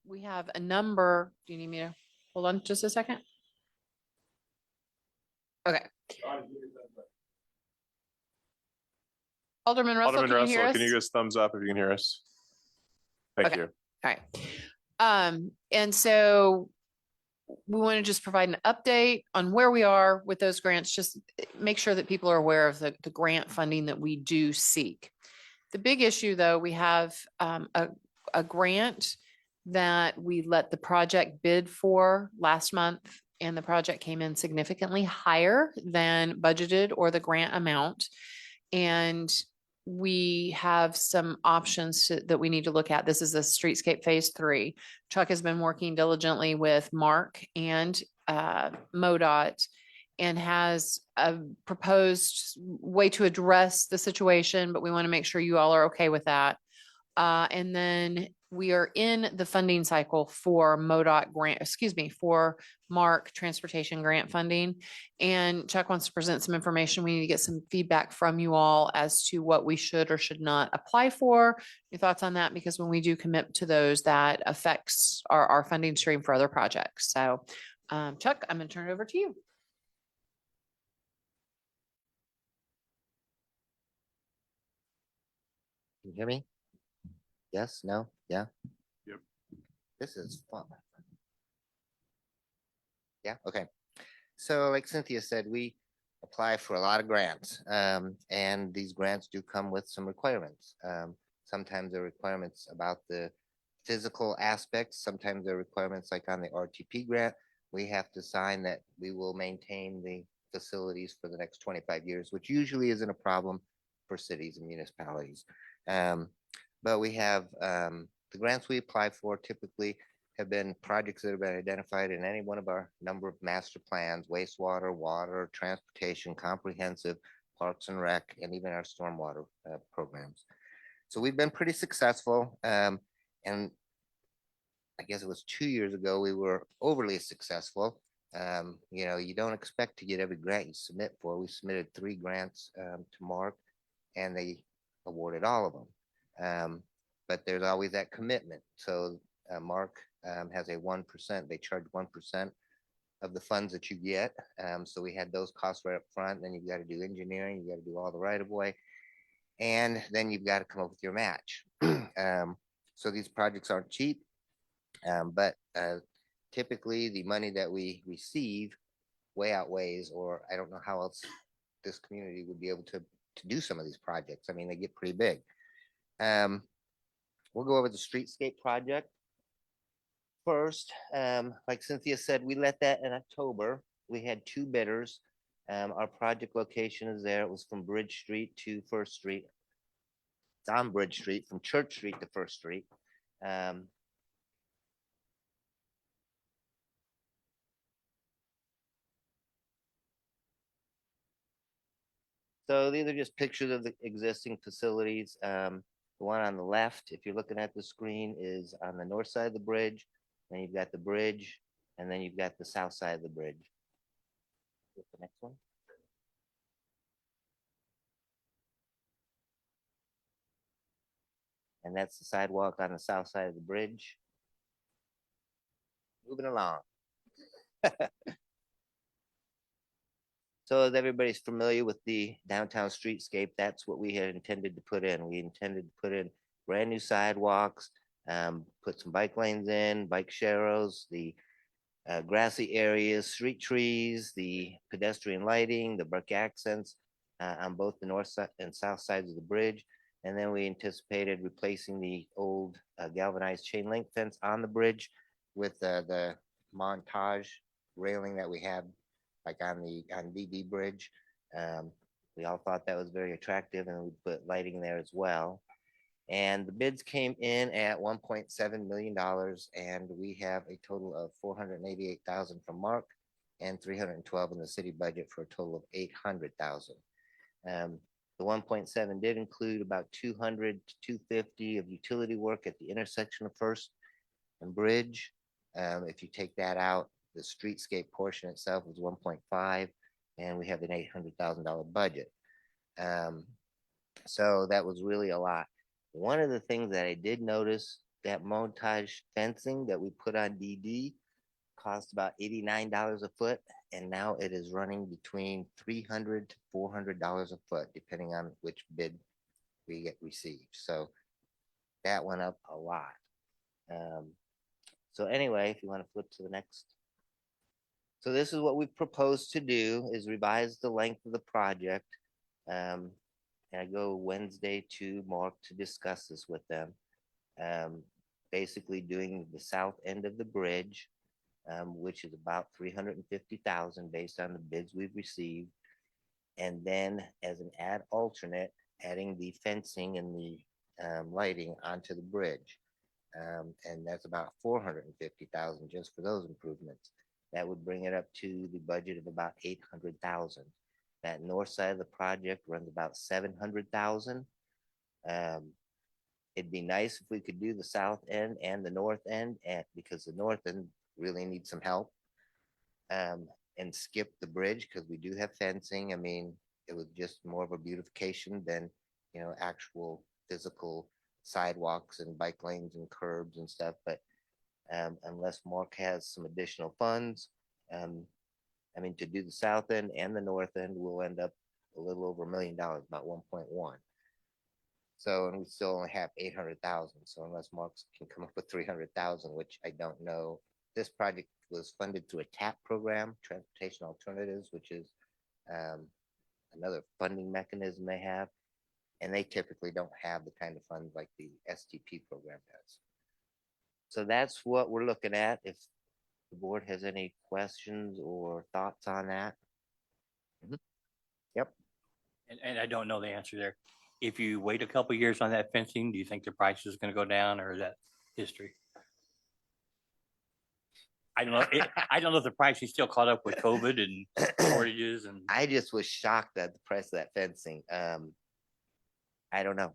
we have a number. Do you need me to hold on just a second? Okay. Alderman Russell, Alderman can you hear Russell, us? can you give us thumbs up if you can hear us? Thank Okay. you. All right. And so we want to just provide an update on where we are with those grants. Just make sure that people are aware of the grant funding that we do seek. The big issue, though, we have a grant that we let the project bid for last month, and the project came in significantly higher than budgeted or the grant amount. And we have some options that we need to look at. This is a Streetscape Phase 3. Chuck has been working diligently with Mark and MoDOT and has a proposed way to address the situation, but we want to make sure you all are okay with that. And then we are in the funding cycle for MoDOT grant, for Mark transportation grant funding. And Chuck wants to present some information. We need to get some feedback from you all as to what we should or should not apply for. Your thoughts on that? Because when we do commit to those, that affects our funding stream for other projects. So Chuck, I'm going to turn it over to you. Can you hear me? Yes, no, yeah? Yep. This is fun. Yeah, okay. So like Cynthia said, we apply for a lot of grants, and these grants do come with some requirements. Sometimes they're requirements about the physical aspects. Sometimes they're requirements like on the RTP grant, we have to sign that we will maintain the facilities for the next 25 years, which usually isn't a problem for cities and municipalities. But we have the grants we apply for typically have been projects that have been identified in any one of our number of master plans: wastewater, water, transportation, comprehensive, parks and rec, and even our stormwater programs. So we've been pretty successful. And I guess it was 2 years ago, we were overly successful. You don't expect to get every grant you submit for. We submitted 3 grants to Mark, and they awarded all of them. But there's always that commitment. So Mark has a 1%. They charge 1% of the funds that you get. So we had those costs right up front. Then you've got to do engineering. You got to do all the right of way, and then you've got to come up with your match. So these projects aren't cheap, but typically the money that we receive way outweighs, or I don't know how else this community would be able to do some of these projects. I mean, they get pretty big. We'll go over the streetscape project first. Like Cynthia said, we let that in October. We had 2 bidders. Our project location is there. It was from Bridge Street to First Street. It's on Bridge Street, from Church Street to First Street. So these are just pictures of the existing facilities. The one on the left, if you're looking at the screen, is on the north side of the bridge. Then you've got the bridge, and then you've got the south side of the bridge. What's the next one? And that's the sidewalk on the south side of the bridge. Moving along. So as everybody's familiar with the downtown streetscape, that's what we had intended to put in. We intended to put in brand new sidewalks, put some bike lanes in, bike sharrows, the grassy areas, street trees, the pedestrian lighting, the brick accents on both the north side and south sides of the bridge. And then we anticipated replacing the old galvanized chain link fence on the bridge with the montage railing that we had like on BB Bridge. We all thought that was very attractive, and we put lighting there as well. And the bids came in at $1.7 million, and we have a total of $488,000 from Mark and $312,000 in the city budget for a total of $800,000. The 1.7 did include about 200 to 250 of utility work at the intersection of First and Bridge. If you take that out, the streetscape portion itself was 1.5, and we have an $800,000 budget. So that was really a lot. One of the things that I did notice that montage fencing that we put on DD cost about $89 a foot, and now it is running between $300 to $400 a foot, depending on which bid we get received. So that went up a lot. So anyway, if you want to flip to the next. So this is what we propose to do is revise the length of the project. And I go Wednesday to Mark to discuss this with them. Basically doing the south end of the bridge, which is about 350,000 based on the bids we've received. And then as an alternate, adding the fencing and the lighting onto the bridge. And that's about 450,000 just for those improvements. That would bring it up to the budget of about 800,000. That north side of the project runs about 700,000. It'd be nice if we could do the south end and the north end, because the north end really needs some help. And skip the bridge because we do have fencing. I mean, it was just more of a beautification than, actual physical sidewalks and bike lanes and curbs and stuff. But unless Mark has some additional funds, I mean, to do the south end and the north end, we'll end up a little over $1 million, about 1.1. So, and we still only have 800,000. So unless Mark can come up with 300,000, which I don't know, this project was funded through a TAP program, Transportation Alternatives, which is another funding mechanism they have. And they typically don't have the kind of funds like the STP program does. So that's what we're looking at. If the board has any questions or thoughts on that. Yep. And I don't know the answer there. If you wait a couple years on that fencing, do you think the price is going to go down, or is that history? I don't know. I don't know if the price is still caught up with COVID and shortages and. I just was shocked at the price of that fencing. I don't know.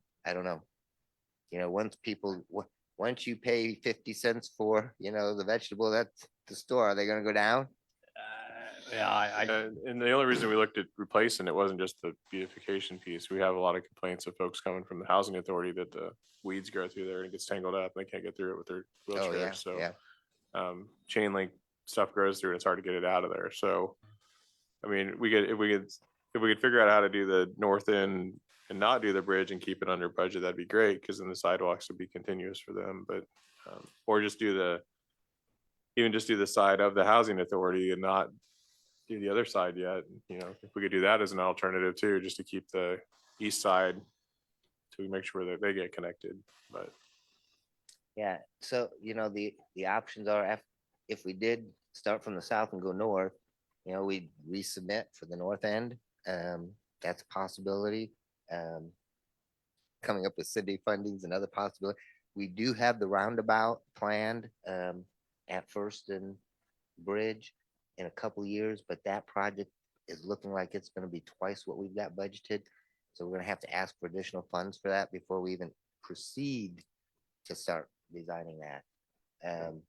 Once you pay 50 cents for, the vegetable at the store, are they going to go down? And the only reason we looked at replacing it wasn't just the beautification piece. We have a lot of complaints of folks coming from the housing authority that the weeds grow through there and it gets tangled up and they can't get through it with their Oh, wheelchair. yeah, So yeah. chain link stuff grows through and it's hard to get it out of there. So I mean, if we could figure out how to do the north end and not do the bridge and keep it under budget, that'd be great, because then the sidewalks would be continuous for them. But or just do the side of the housing authority and not do the other side yet. If we could do that as an alternative too, just to keep the east side to make sure that they get connected. But Yeah. So, the options are if we did start from the south and go north, we'd resubmit for the north end. That's a possibility. Coming up with city fundings, another possibility. We do have the roundabout planned at First and Bridge in a couple years, but that project is looking like it's going to be twice what we've got budgeted. So we're going to have to ask for additional funds for that before we even proceed to start designing that. And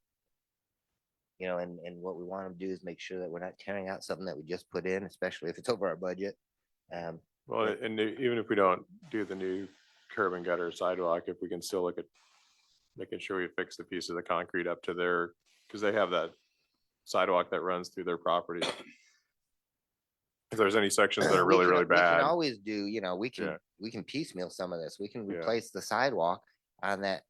what we want to do is make sure that we're not tearing out something that we just put in, especially if it's over our budget. well, and even if we don't do the new curb and gutter sidewalk, if we can still look at making sure we fix the piece of the concrete up to their, because they have that sidewalk that runs through their property. If there's any sections that are really, really We bad. can always do, we can piecemeal some of this. We can replace the sidewalk on that.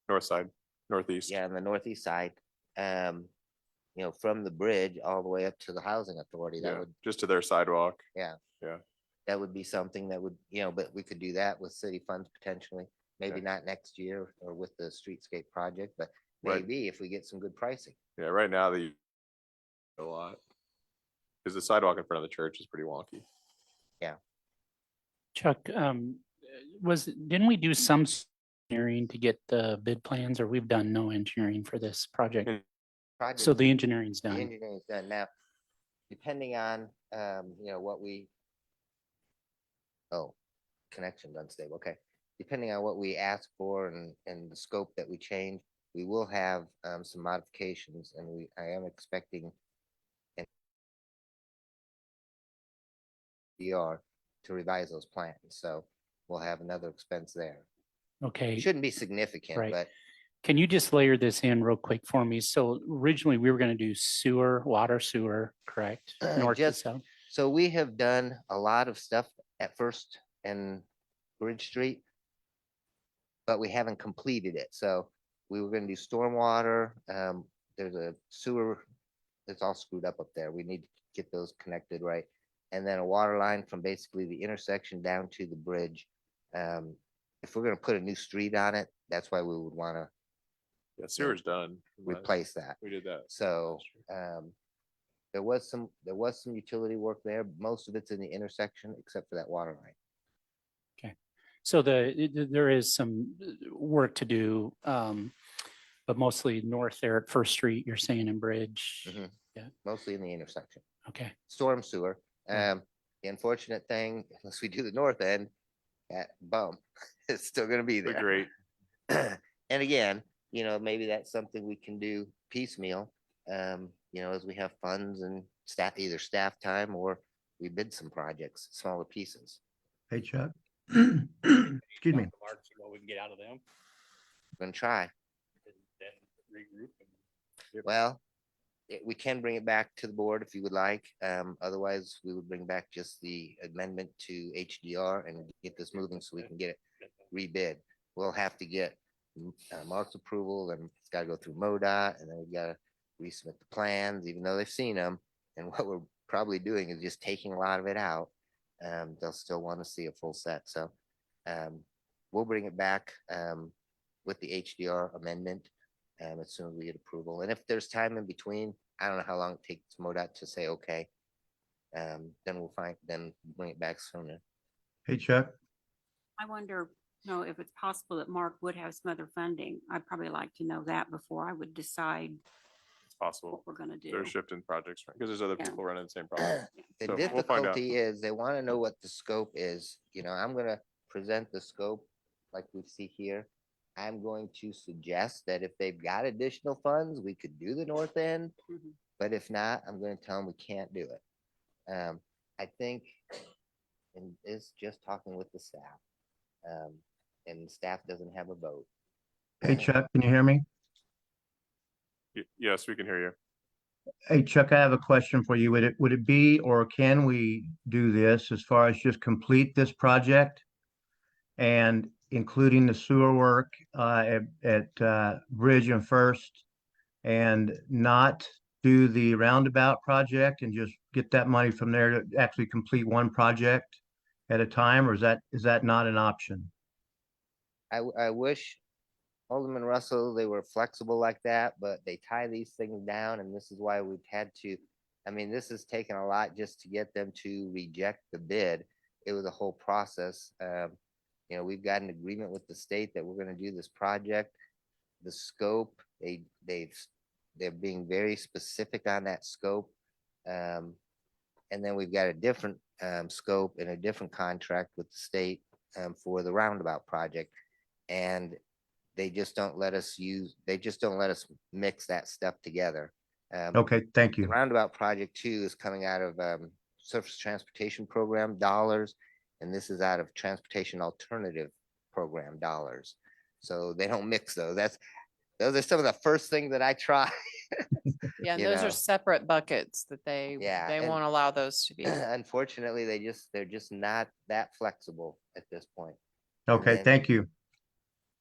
North side, northeast. Yeah, on the northeast side. From the bridge all the way up to the housing authority. That would just to their sidewalk. that would be something that would, but we could do that with city funds potentially. Maybe not next year or with the streetscape project, but maybe if we get some good pricing. Yeah, right now a lot, because the sidewalk in front of the church is pretty wonky. Chuck, didn't we do some engineering to get the bid plans, or we've done no engineering for this project? So the engineering's The done. engineering's done now. Depending on, connection's unstable. Okay. Depending on what we ask for and the scope that we change, we will have some modifications, and I am expecting an DR to revise those plans. So we'll have another expense there. Okay. Shouldn't be significant, Right. but Can you just layer this in real quick for me? So originally we were going to do sewer, water, sewer, correct? North to just, south. so we have done a lot of stuff at First and Bridge Street, but we haven't completed it. So we were gonna do stormwater. There's a sewer, it's all screwed up there. We need to get those connected right. And then a water line from basically the intersection down to the bridge. If we're gonna put a new street on it, that's why we would wanna Yeah, sewer's done. replace that. We did that. So, there was some utility work there. Most of it's in the intersection except for that water line. So there is some work to do, but mostly north there at First Street, you're saying in Bridge. Mhm. Yeah. Mostly in the intersection. Okay. Storm sewer. Right. The unfortunate thing, unless we do the north end, that bump is still gonna be They're there. great. And again, maybe that's something we can do piecemeal, as we have funds and staff, either staff time or we bid some projects, smaller pieces. Hey, Chuck. Excuse me. Mark, see what we can get out of them. Gonna try. Then regroup and Well, we can bring it back to the board if you would like. Otherwise, we would bring back just the amendment to HDR and get this moving so we can get it rebid. We'll have to get Mark's approval, and it's gotta go through MoDOT, and then we gotta resubmit the plans, even though they've seen them. And what we're probably doing is just taking a lot of it out. They'll still want to see a full set, so we'll bring it back with the HDR amendment as soon as we get approval. And if there's time in between, I don't know how long it takes MoDOT to say okay. Then then bring it back sooner. Hey, Chuck. I wonder, if it's possible that Mark would have some other funding. I'd probably like to know that before I would decide It's possible. what we're gonna do. They're shifting projects because there's other Yeah. people running the same problem. The So we'll find out. difficulty is they want to know what the scope is. I'm gonna present the scope like we see here. I'm going to suggest that if they've got additional funds, we could do the north end. Mhm. But if not, I'm going to tell them we can't do it. I think, and it's just talking with the staff. And the staff doesn't have a vote. Hey, Chuck, can you hear me? Yes, we can hear you. Hey, Chuck, I have a question for you. Would it be, or can we do this as far as just complete this project and including the sewer work at Bridge and First, and not do the roundabout project and just get that money from there to actually complete one project at a time, or is that not an option? I wish Alderman Russell, they were flexible like that, but they tie these things down, and this is why we've had to. This has taken a lot just to get them to reject the bid. It was a whole process. We've got an agreement with the state that we're going to do this project. The scope, they're being very specific on that scope. And then we've got a different scope and a different contract with the state for the roundabout project. And they just don't let us mix that stuff together. Okay, thank The you. roundabout project too is coming out of Surface Transportation Program dollars, and this is out of Transportation Alternative Program dollars. So they don't mix those. Those are some of the first things that I try. Yeah, and You those know. are separate buckets that they and won't allow those to be. Unfortunately, they're just not that flexible at this point. Okay, then- thank you.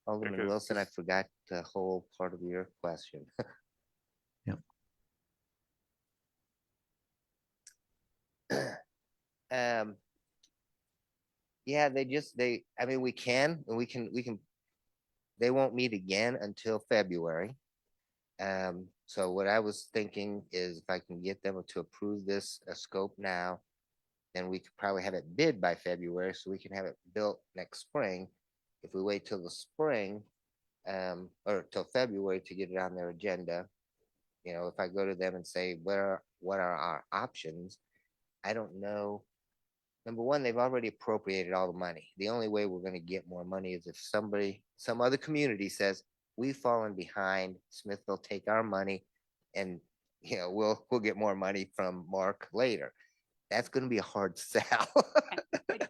Alderman Because- Wilson, I forgot the whole part of your question. Yeah, we can, they won't meet again until February. So what I was thinking is if I can get them to approve this scope now, then we could probably have it bid by February, so we can have it built next spring. If we wait till the spring, or till February to get it on their agenda, if I go to them and say, what are our options? I don't know. Number one, they've already appropriated all the money. The only way we're going to get more money is if some other community says, we've fallen behind, Smithville, take our money, and we'll get more money from Mark later. That's going to be a hard sell.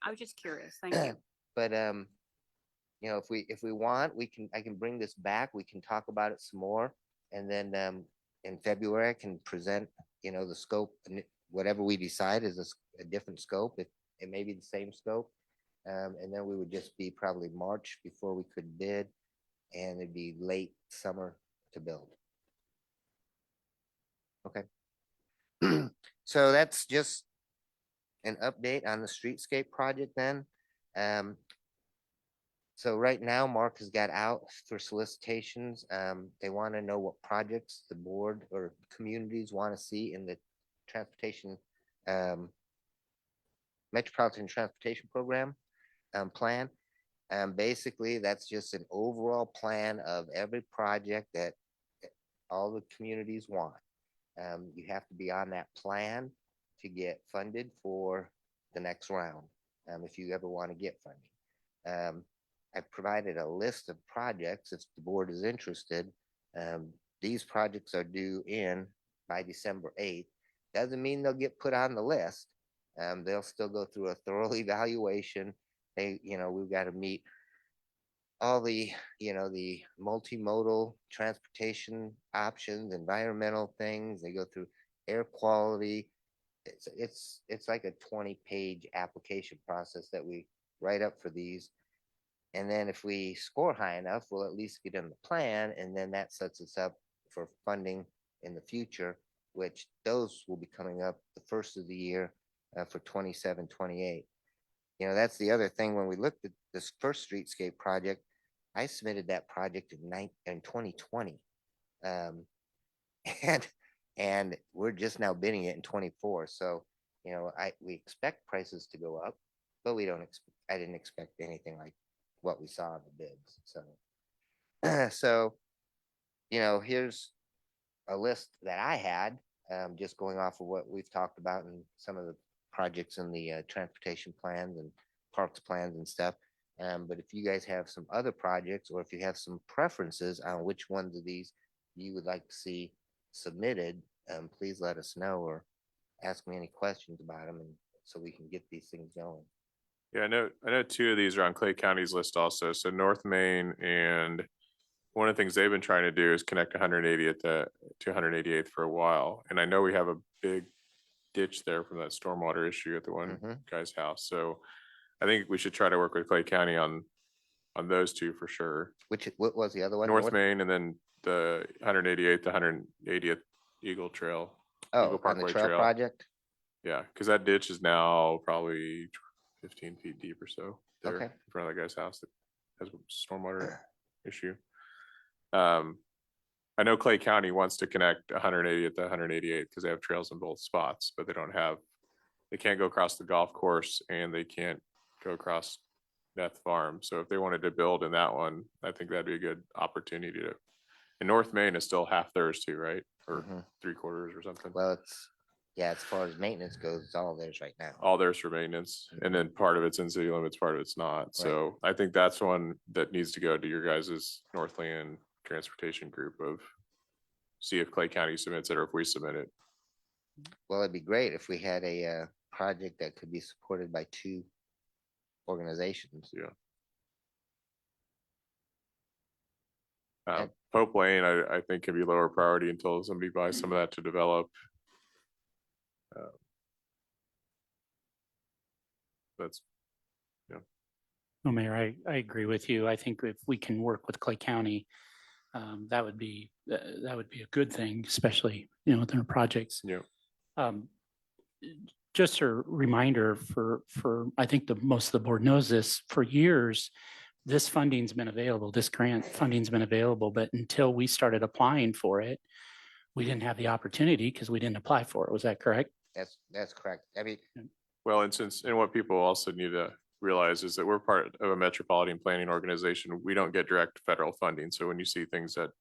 I was just curious. Thank you. But you know, if we want, I can bring this back. We can talk about it some more. And then in February, I can present, you know, the scope, and whatever we decide is a different scope. It may be the same scope. And then we would just be probably March before we could bid, and it'd be late summer to build. Okay. So that's just an update on the streetscape project then. So right now, Mark has got out for solicitations. They want to know what projects the board or communities want to see in the transportation, Metropolitan Transportation Program plan. Basically, that's just an overall plan of every project that all the communities want. You have to be on that plan to get funded for the next round, if you ever want to get funding. I provided a list of projects if the board is interested. These projects are due in by December 8th. Doesn't mean they'll get put on the list. They'll still go through a thorough evaluation. We've got to meet all the, the multimodal transportation options, environmental things. They go through air quality. It's like a 20-page application process that we write up for these. And then if we score high enough, we'll at least get in the plan, and then that sets us up for funding in the future, which those will be coming up the first of the year for 27, 28. That's the other thing. When we looked at this first streetscape project, I submitted that project in 2020. And we're just now bidding it in 24. So, we expect prices to go up, but I didn't expect anything like what we saw in the bids. So, here's a list that I had, just going off of what we've talked about and some of the projects in the transportation plans and parks plans and stuff. But if you guys have some other projects, or if you have some preferences on which ones of these you would like to see submitted, please let us know, or ask me any questions about them, and so we can get these things going. Yeah, I know two of these are on Clay County's list also. So North Main, and one of the things they've been trying to do is connect 180th to 188th for a while. And I know we have a big ditch there from that stormwater issue at the one guy's house. So I think we should try to work with Clay County on those two for sure. What was the other one? North Main, and then the 188th to 180th Eagle Trail. Oh, Eagle on the Parkway trail project? Yeah, because that ditch is now probably 15 feet deep or so there Okay. in front of that guy's house that has a stormwater issue. I know Clay County wants to connect 180th to 188th because they have trails in both spots, but they can't go across the golf course, and they can't go across Neth Farm. So if they wanted to build in that one, I think that'd be a good opportunity to. And North Main is still half theirs too, right? Or 3/4 or something. Well, as far as maintenance goes, it's all theirs right now. All theirs for maintenance, and then part of it's in city limits, part of it's not. So I think that's one that needs to go to your guys' Northland transportation group of see if Clay County submits it or if we submit it. Well, it'd be great if we had a project that could be supported by two organizations. Yeah. And- Pope Lane, I think can be lower priority until somebody buys some of that to develop. That's No, Mayor, I agree with you. I think if we can work with Clay County, that would be a good thing, especially, with their projects. Yeah. Just a reminder for, I think most of the board knows this, for years, this funding's been available, this grant funding's been available, but until we started applying for it, we didn't have the opportunity because we didn't apply for it. Was that correct? That's correct. I mean, Well, and what people also need to realize is that we're part of a metropolitan planning organization. We don't get direct federal funding. So when you see things at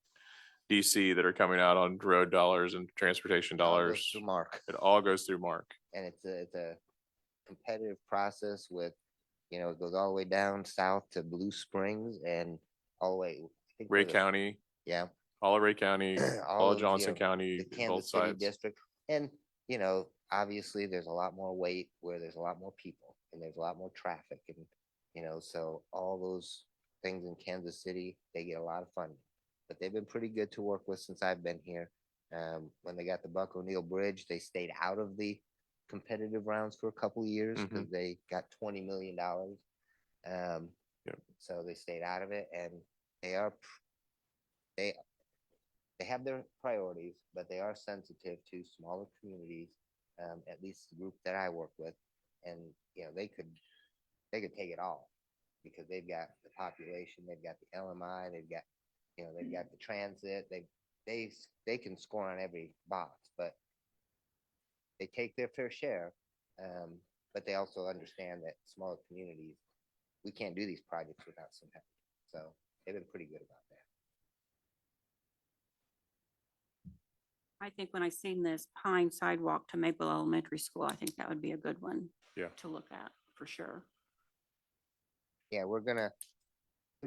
DC that are coming out on road dollars and transportation all goes dollars, through Mark, it all goes through Mark. and it's a competitive process with, it goes all the way down south to Blue Springs and all the way. I think Ray County, Yeah. all of Ray County, all of those, Johnson County, the both Kansas City sides. district. And, obviously there's a lot more weight where there's a lot more people and there's a lot more traffic, and, so all those things in Kansas City, they get a lot of funding. But they've been pretty good to work with since I've been here. When they got the Buck O'Neill Bridge, they stayed out of the competitive rounds for a couple of years because they got $20 million. So they stayed out of it, and they have their priorities, but they are sensitive to smaller communities, at least the group that I work with. And, they could take it all because they've got the population, they've got the LMI, they've got the transit, they can score on every box, but they take their fair share. But they also understand that smaller communities, we can't do these projects without some help. So they've been pretty good about that. I think when I seen this Pine sidewalk to Maple Elementary School, I think that would be a good one. Yeah. To look at for sure. Yeah,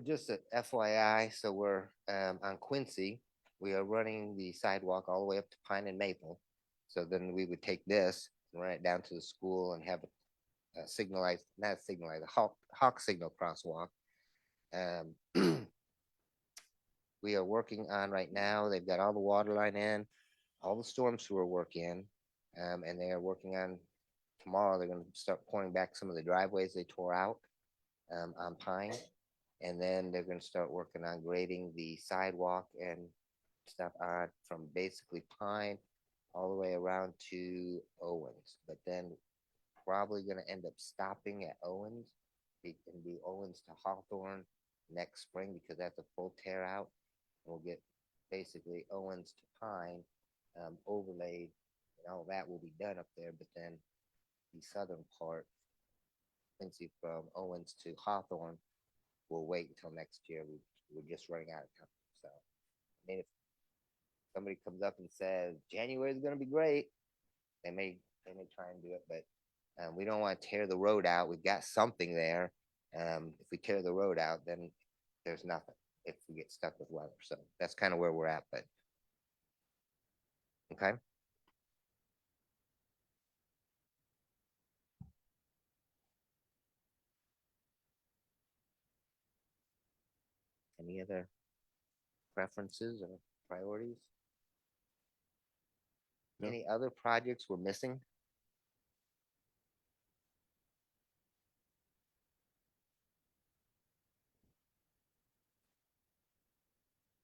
just a FYI, so we're on Quincy, we are running the sidewalk all the way up to Pine and Maple. So then we would take this and run it down to the school and have a hawk signal crosswalk. We are working on right now, they've got all the water line in, all the storm sewer work in, and they are working on, tomorrow, they're gonna start pouring back some of the driveways they tore out on Pine. And then they're gonna start working on grading the sidewalk and stuff on from basically Pine all the way around to Owens. But then probably gonna end up stopping at Owens and do Owens to Hawthorne next spring because that's a full tear out. We'll get basically Owens to Pine overlaid, and all that will be done up there. But then the southern part, Quincy from Owens to Hawthorne, we'll wait until next year. We're just running out of time. So, I mean, if somebody comes up and says January is going to be great, they may try and do it, but we don't want to tear the road out. We've got something there. If we tear the road out, then there's nothing if we get stuck with weather. So that's kind of where we're at. But okay. Any other preferences or priorities? No. Any other projects we're missing?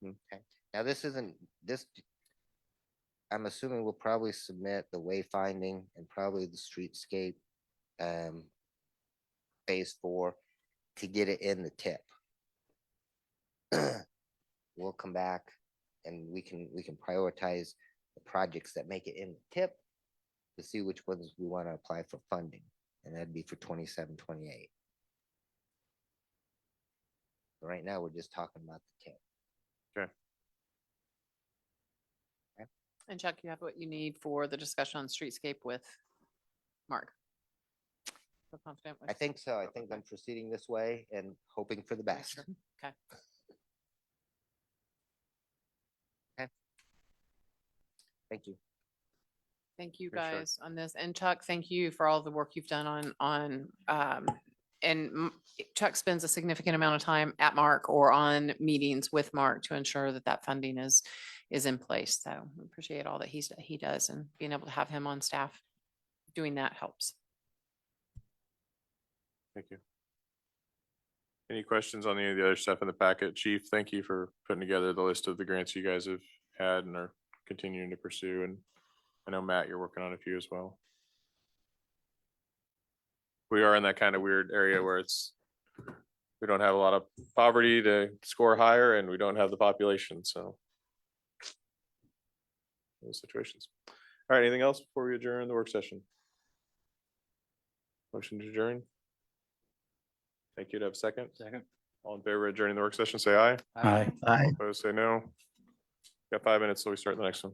Okay. Now this isn't this. I'm assuming we'll probably submit the wayfinding and probably the streetscape phase 4 to get it in the tip. We'll come back and we can prioritize the projects that make it in the tip to see which ones we want to apply for funding, and that'd be for 27, 28. Right now, we're just talking about the tip. Okay. And Chuck, you have what you need for the discussion on streetscape with Mark. Feel confident with- I think so. I think I'm proceeding this way and hoping for the Make best. sure. Okay. Thank you. Thank you For sure. guys on this. And Chuck, thank you for all the work you've done and Chuck spends a significant amount of time at Mark or on meetings with Mark to ensure that that funding is in place. So we appreciate all that he does, and being able to have him on staff doing that helps. Thank you. Any questions on any of the other stuff in the packet? Chief, thank you for putting together the list of the grants you guys have had and are continuing to pursue. And I know, Matt, you're working on a few as well. We are in that kind of weird area where we don't have a lot of poverty to score higher, and we don't have the population, so those situations. All right, anything else before we adjourn the work session? Motion to adjourn. Thank you. To have a second. Second. All in favor of adjourning the work session, say aye. Aye. Opposed, say no. Got 5 minutes till we start the next one.